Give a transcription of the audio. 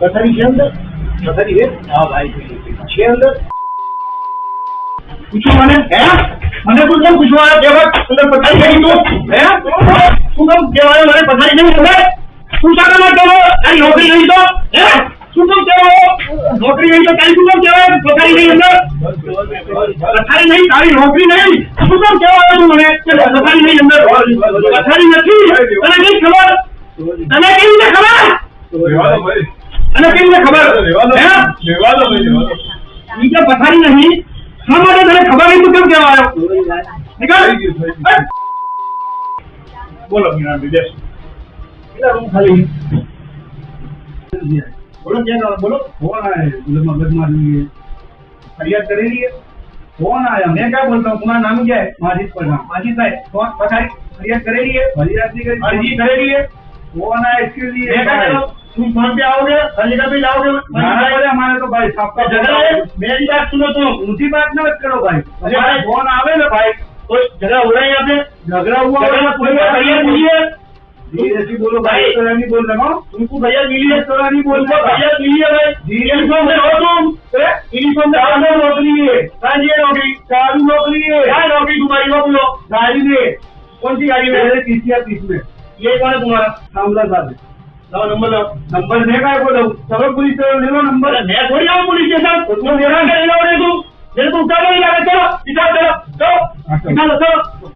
पथरी के अंदर पथरी है। हाँ भाई के अंदर पूछो मैंने कुछ कम पूछवा अंदर पथरी नहीं तू है तू कम केवाय मैंने पथरी नहीं है पूछा करना चलो तारी नौकरी नहीं तो है तू कम केवाय नौकरी नहीं तो तारी तू कम केवाय पथरी नहीं अंदर पथरी नहीं तारी नौकरी नहीं तू कम केवाय तू मैंने पथरी नहीं अंदर पथरी नहीं तने नहीं खबर तने केम ने खबर અને કેમ ને ખબર હે લેવાનો ભાઈ ઈ કે પથારી નહીં શા માટે તને ખબર નહીં તું કેમ કહેવા આવ્યો નીકળ બોલો મીના વિદેશ કેટલા રૂમ ખાલી બોલો क्या बोलो कौन आया मगजमारी है फरियाद करेगी है कौन आया मैं क्या बोलता हूँ तुम्हारा नाम क्या है माजिद प्रधान माजिद भाई कौन पथारी फरियाद करेगी है फरियाद नहीं करेगी है कौन आया इसके लिए मैं क्या करूँ तुम फोन पे आओगे खलीका भी लाओगे हमारे तो भाई सबका झगड़ा है मेरी बात सुनो तो उसी बात में मत करो भाई अरे फोन आवे ना भाई तो झगड़ा हो रहा है यहाँ पे झगड़ा हुआ भैया मिली है ऐसी बोलो भाई तरह नहीं बोल रहा हूँ तुमको भैया मिली है तरह नहीं बोल रहा भैया मिली है भाई यूनिफॉर्म में हो तुम यूनिफॉर्म में चालू नौकरी है सांझे नौकरी चालू नौकरी है क्या नौकरी तुम्हारी वो बोलो गाड़ी में कौन सी गाड़ी में 30 या 30 में ये कौन है तुम्हारा सामला साहब नंबर मैं काय बोलो चलो पुलिस स्टेशन ले लो नंबर मैं थोड़ी आऊँ पुलिस स्टेशन तुम मेरा करेगा तू मेरे को उठा नहीं लगा चलो चलो चलो चलो